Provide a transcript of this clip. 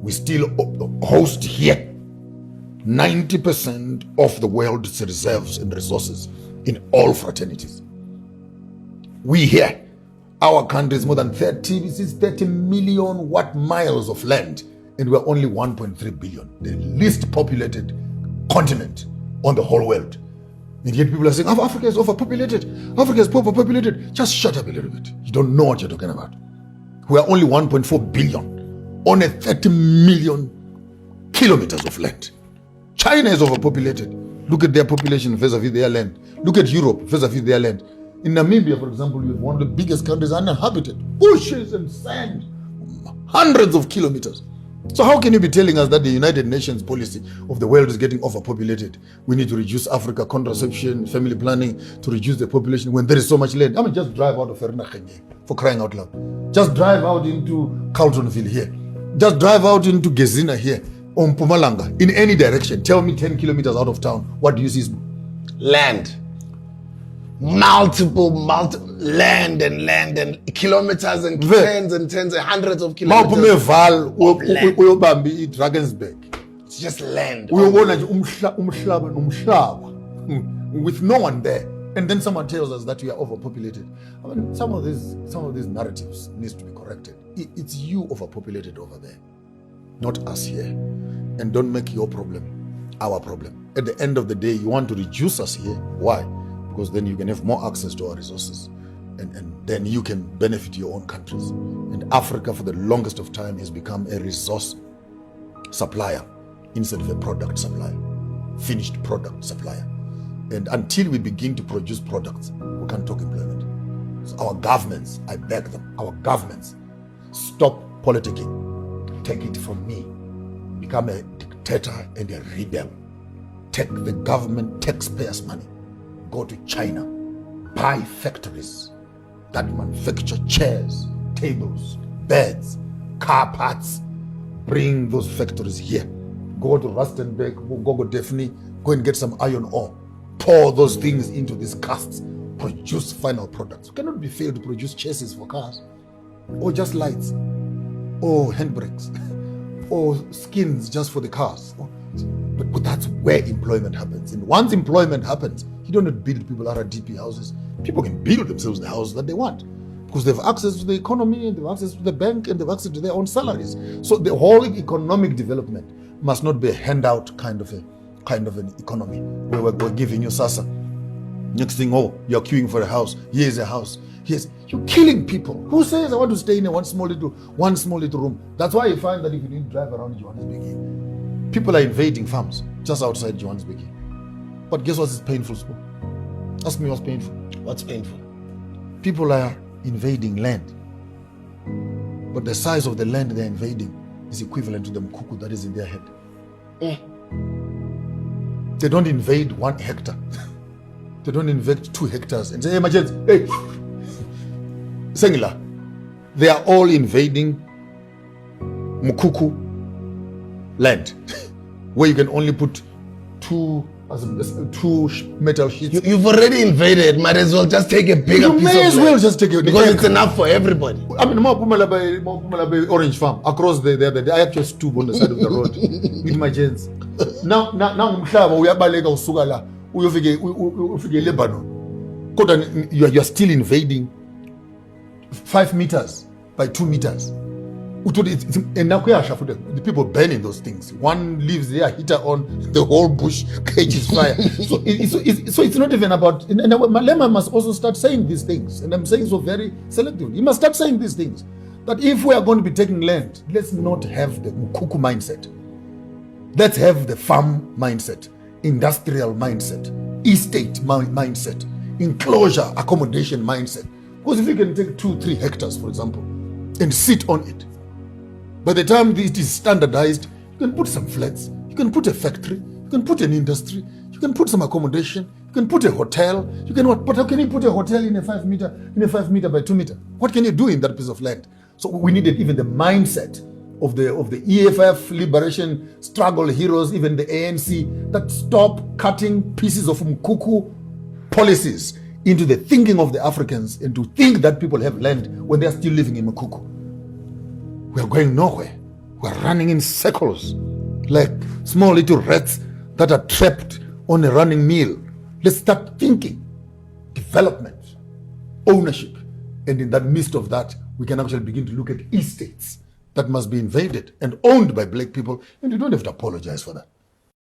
We still host here 90% of the world's reserves and resources in all fraternities. We here, our country is more than 30 million miles of land, and we're only 1.3 billion, the least populated continent on the whole world. And yet people are saying, oh, Africa is overpopulated. Africa is overpopulated. Just shut up a little bit. You don't know what you're talking about. We are only 1.4 billion on a 30 million kilometers of land. China is overpopulated. Look at their population vis-a-vis their land. Look at Europe vis-a-vis their land. In Namibia, for example, we have one of the biggest countries uninhabited. Bushes and sand, hundreds of kilometers. So how can you be telling us that the United Nations policy of the world is getting overpopulated? We need to reduce Africa, contraception, family planning to reduce the population when there is so much land. I mean, just drive out of Vereeniging, for crying out loud. Just drive out into Carltonville here. Just drive out into Gezina here, or Mpumalanga, in any direction. Tell me 10 kilometers out of town, what do you see? Land. Multiple land and kilometers and tens and hundreds of kilometers of land. It's just land. With no one there. And then someone tells us that we are overpopulated. I mean, some of these narratives needs to be corrected. It's you overpopulated over there, not us here. And don't make your problem our problem. At the end of the day, you want to reduce us here. Why? Because then you can have more access to our resources, and then you can benefit your own countries. And Africa, for the longest of time, has become a resource supplier instead of a product supplier, finished product supplier. And until we begin to produce products, we can't talk employment. So our governments, I beg them, our governments, stop politicking. Take it from me. Become a dictator and a rebel. Take the government taxpayers' money. Go to China, buy factories that manufacture chairs, tables, beds, car parts. Bring those factories here. Go to Rustenburg, go to Daphne, go and get some iron ore. Pour those things into these casts. Produce final products. You cannot be failed to produce chassis for cars, or just lights, or handbrakes, or skins just for the cars. But that's where employment happens. And once employment happens, you don't need to build people RDP houses. People can build themselves the houses that they want because they have access to the economy, and they have access to the bank, and they have access to their own salaries. So the whole economic development must not be a handout kind of an economy where we're giving you SASA. Next thing, you're queuing for a house. Here's a house. You're killing people. Who says I want to stay in one small little room? That's why you find that if you didn't drive around Johannesburg, people are invading farms just outside Johannesburg. But guess what's painful? Ask me what's painful. What's painful? People are invading land. But the size of the land they're invading is equivalent to the mkuku that is in their head. They don't invade 1 hectare. They don't invade 2 hectares and say, hey, Majens, hey. Sengila. They are all invading Mukuku land, where you can only put 2 metal sheets. You've already invaded. Might as well just take a bigger piece of land. You may as well just take it. Because it's enough for everybody. I mean, Mapumala Orange Farm, across the I actually stood on the side of the road with my gents. Now, we are balega usugala. We Lebanon. You are still invading 5 meters by 2 meters. And now the people burning those things. One leaves their heater on, the whole bush catches fire. So it's not even about. And Malema must also start saying these things. And I'm saying so very selectively. He must start saying these things. That if we are going to be taking land, let's not have the Mukuku mindset. Let's have the farm mindset, industrial mindset, estate mindset, enclosure accommodation mindset. Because if you can take 2-3 hectares, for example, and sit on it, by the time it is standardized, you can put some flats, you can put a factory, you can put an industry, you can put some accommodation, you can put a hotel. You can what? But how can you put a hotel in a 5 meter by 2 meter? What can you do in that piece of land? So we needed even the mindset of the EFF liberation struggle heroes, even the ANC, that stop cutting pieces of Mkuku policies into the thinking of the Africans, and to think that people have land when they are still living in Mkuku. We are going nowhere. We're running in circles like small little rats that are trapped on a running mill. Let's start thinking development, ownership. And in the midst of that, we can actually begin to look at estates that must be invaded and owned by black people. And you don't have to apologize for that.